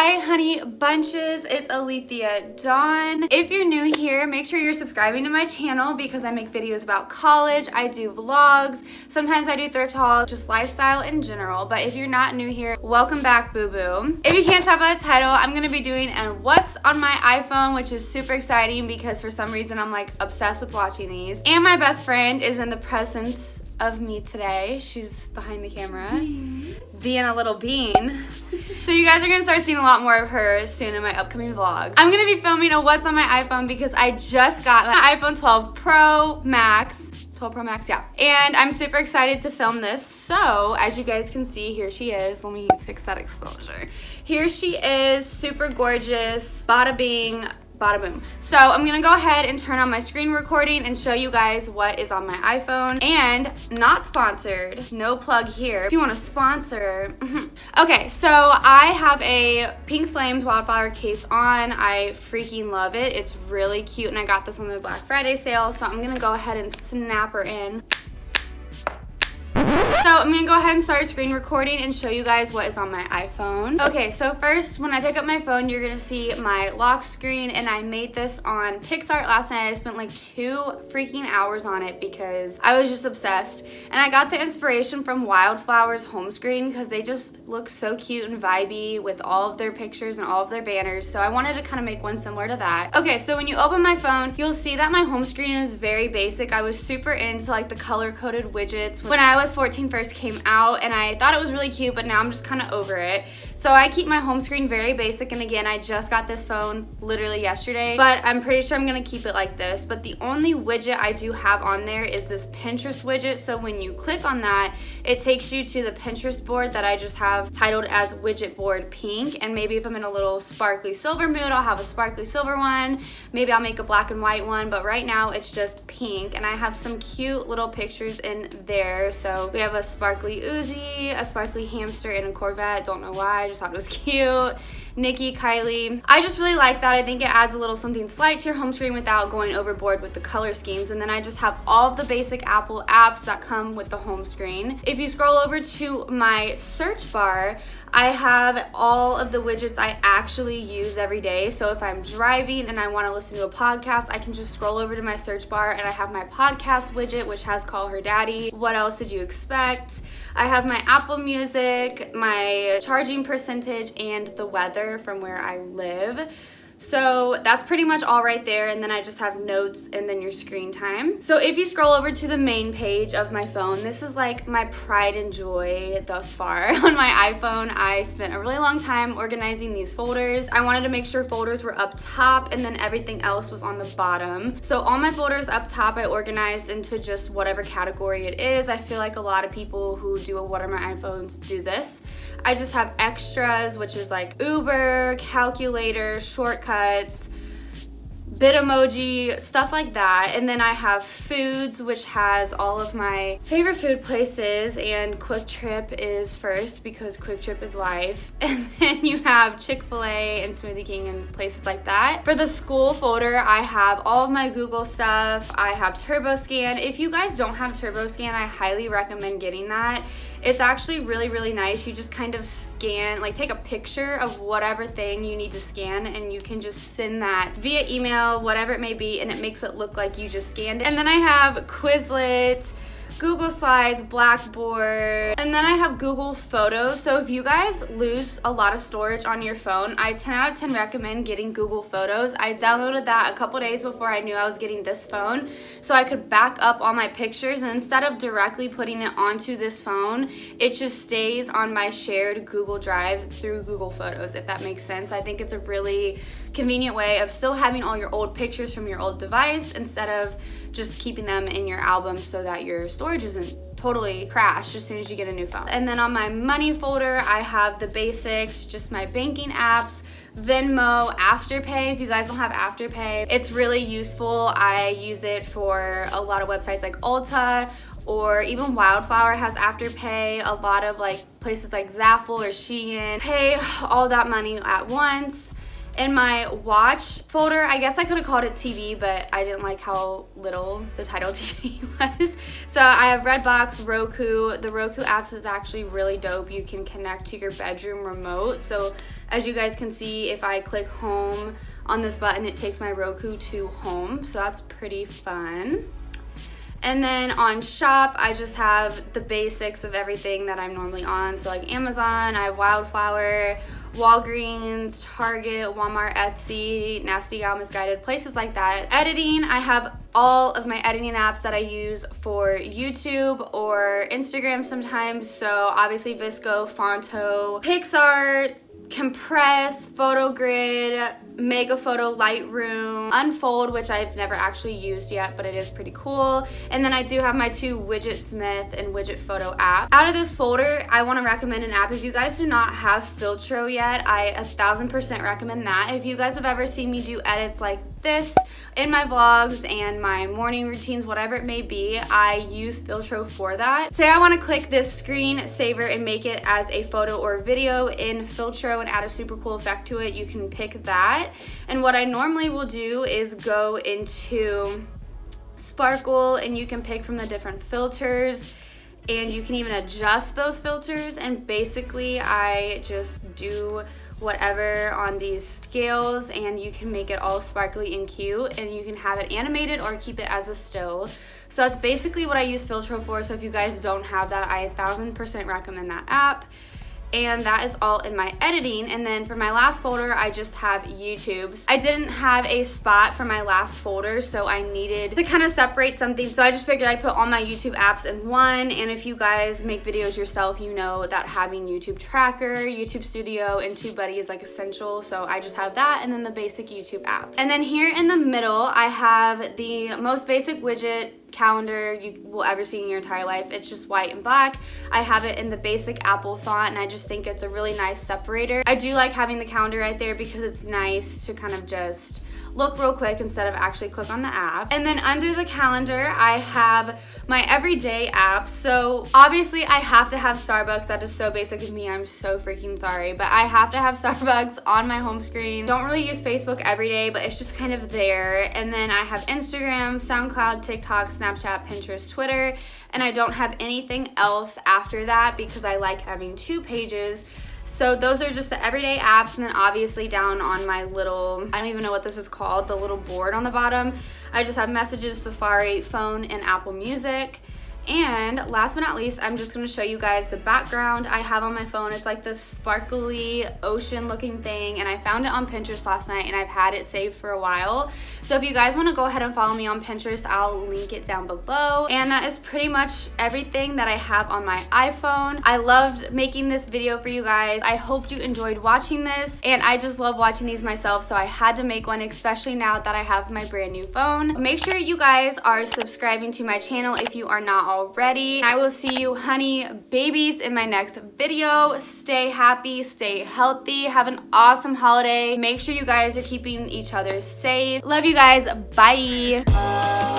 Hi honey bunches, it's Alethea Dawn. If you're new here, make sure you're subscribing to my channel because I make videos about college, I do vlogs, sometimes I do thrift hauls, just lifestyle in general. But if you're not new here, welcome back boo boo. If you can't tell by the title, I'm gonna be doing a what's on my iPhone, which is super exciting because for some reason I'm like obsessed with watching these. And my best friend is in the presence of me today. She's behind the camera, being a little bean. So you guys are gonna start seeing a lot more of her soon in my upcoming vlogs. I'm gonna be filming a what's on my iPhone because I just got my iPhone 12 Pro Max. 12 Pro Max, yeah. And I'm super excited to film this. So as you guys can see, here she is. Let me fix that exposure. Here she is, super gorgeous, bada bing, bada boom. So I'm gonna go ahead and turn on my screen recording and show you guys what is on my iPhone. And not sponsored, no plug here. If you want to sponsor. Okay, so I have a Pink Flames wildflower case on. I freaking love it. It's really cute and I got this on the Black Friday sale. So I'm gonna go ahead and snap her in. So I'm gonna go ahead and start screen recording and show you guys what is on my iPhone. Okay, so first when I pick up my phone, you're gonna see my lock screen, and I made this on PixArt last night. I spent like 2 freaking hours on it because I was just obsessed. And I got the inspiration from Wildflower's home screen because they just look so cute and vibey with all of their pictures and all of their banners. So I wanted to kind of make one similar to that. Okay, so when you open my phone, you'll see that my home screen is very basic. I was super into like the color-coded widgets when I was 14 first came out, and I thought it was really cute, but now I'm just kind of over it. So I keep my home screen very basic, and again, I just got this phone literally yesterday, but I'm pretty sure I'm gonna keep it like this. But the only widget I do have on there is this Pinterest widget. So when you click on that, it takes you to the Pinterest board that I just have titled as widget board pink. And maybe if I'm in a little sparkly silver mood, I'll have a sparkly silver one. Maybe I'll make a black and white one, but right now it's just pink. And I have some cute little pictures in there. So we have a sparkly Uzi, a sparkly hamster, and a Corvette. Don't know why, I just thought it was cute. Nikki, Kylie. I just really like that. I think it adds a little something slight to your home screen without going overboard with the color schemes. And then I just have all of the basic Apple apps that come with the home screen. If you scroll over to my search bar, I have all of the widgets I actually use every day. So if I'm driving and I want to listen to a podcast, I can just scroll over to my search bar and I have my podcast widget, which has Call Her Daddy. What else did you expect? I have my Apple Music, my charging percentage, and the weather from where I live. So that's pretty much all right there, and then I just have notes and then your screen time. So if you scroll over to the main page of my phone, this is like my pride and joy thus far on my iPhone. I spent a really long time organizing these folders. I wanted to make sure folders were up top and then everything else was on the bottom. So all my folders up top I organized into just whatever category it is. I feel like a lot of people who do a what are my iPhones do this. I just have extras, which is like Uber, calculator, shortcuts, Bitmoji, stuff like that. And then I have foods, which has all of my favorite food places, and Quick Trip is first because Quick Trip is life. And then you have Chick-fil-A and Smoothie King and places like that. For the school folder, I have all of my Google stuff. I have TurboScan. If you guys don't have TurboScan, I highly recommend getting that. It's actually really, really nice. You just kind of scan, like take a picture of whatever thing you need to scan, and you can just send that via email, whatever it may be, and it makes it look like you just scanned it. And then I have Quizlet, Google Slides, Blackboard, and then I have Google Photos. So if you guys lose a lot of storage on your phone, I 10 out of 10 recommend getting Google Photos. I downloaded that a couple days before I knew I was getting this phone so I could back up all my pictures, and instead of directly putting it onto this phone, it just stays on my shared Google Drive through Google Photos, if that makes sense. I think it's a really convenient way of still having all your old pictures from your old device instead of just keeping them in your album so that your storage isn't totally crashed as soon as you get a new phone. And then on my money folder, I have the basics, just my banking apps, Venmo, Afterpay. If you guys don't have Afterpay, it's really useful. I use it for a lot of websites like Ulta, or even Wildflower has Afterpay. A lot of like places like Zaffle or Shein pay all that money at once. In my watch folder, I guess I could have called it TV, but I didn't like how little the title TV was. So I have Redbox, Roku. The Roku apps is actually really dope. You can connect to your bedroom remote. So as you guys can see, if I click home on this button, it takes my Roku to home. So that's pretty fun. And then on shop, I just have the basics of everything that I'm normally on. So like Amazon, I have Wildflower, Walgreens, Target, Walmart, Etsy, Nasty Gal, Misguided, places like that. Editing, I have all of my editing apps that I use for YouTube or Instagram sometimes. So obviously Visco, Fonto, PixArt, Compress, PhotoGrid, Mega Photo, Lightroom, Unfold, which I've never actually used yet, but it is pretty cool. And then I do have my two Widget Smith and Widget Photo apps. Out of this folder, I want to recommend an app. If you guys do not have Filtro yet, I 1000% recommend that. If you guys have ever seen me do edits like this in my vlogs and my morning routines, whatever it may be, I use Filtro for that. Say I want to click this screen saver and make it as a photo or video in Filtro and add a super cool effect to it, you can pick that. And what I normally will do is go into Sparkle, and you can pick from the different filters, and you can even adjust those filters. And basically I just do whatever on these scales, and you can make it all sparkly and cute, and you can have it animated or keep it as a still. So that's basically what I use Filtro for. So if you guys don't have that, I 1000% recommend that app. And that is all in my editing. And then for my last folder, I just have YouTube. I didn't have a spot for my last folder, so I needed to kind of separate something. So I just figured I'd put all my YouTube apps in one. And if you guys make videos yourself, you know that having YouTube Tracker, YouTube Studio, and TubeBuddy is like essential. So I just have that, and then the basic YouTube app. And then here in the middle, I have the most basic widget calendar you will ever see in your entire life. It's just white and black. I have it in the basic Apple font, and I just think it's a really nice separator. I do like having the calendar right there because it's nice to kind of just look real quick instead of actually click on the app. And then under the calendar, I have my everyday apps. So obviously I have to have Starbucks. That is so basic of me. I'm so freaking sorry, but I have to have Starbucks on my home screen. Don't really use Facebook every day, but it's just kind of there. And then I have Instagram, SoundCloud, TikTok, Snapchat, Pinterest, Twitter, and I don't have anything else after that because I like having 2 pages. So those are just the everyday apps. And then obviously down on my little, I don't even know what this is called, the little board on the bottom, I just have Messages, Safari, Phone, and Apple Music. And last but not least, I'm just going to show you guys the background I have on my phone. It's like this sparkly ocean looking thing, and I found it on Pinterest last night, and I've had it saved for a while. So if you guys want to go ahead and follow me on Pinterest, I'll link it down below. And that is pretty much everything that I have on my iPhone. I loved making this video for you guys. I hope you enjoyed watching this, and I just love watching these myself, so I had to make one, especially now that I have my brand new phone. Make sure you guys are subscribing to my channel if you are not already. I will see you honey babies in my next video. Stay happy, stay healthy, have an awesome holiday. Make sure you guys are keeping each other safe. Love you guys. Bye.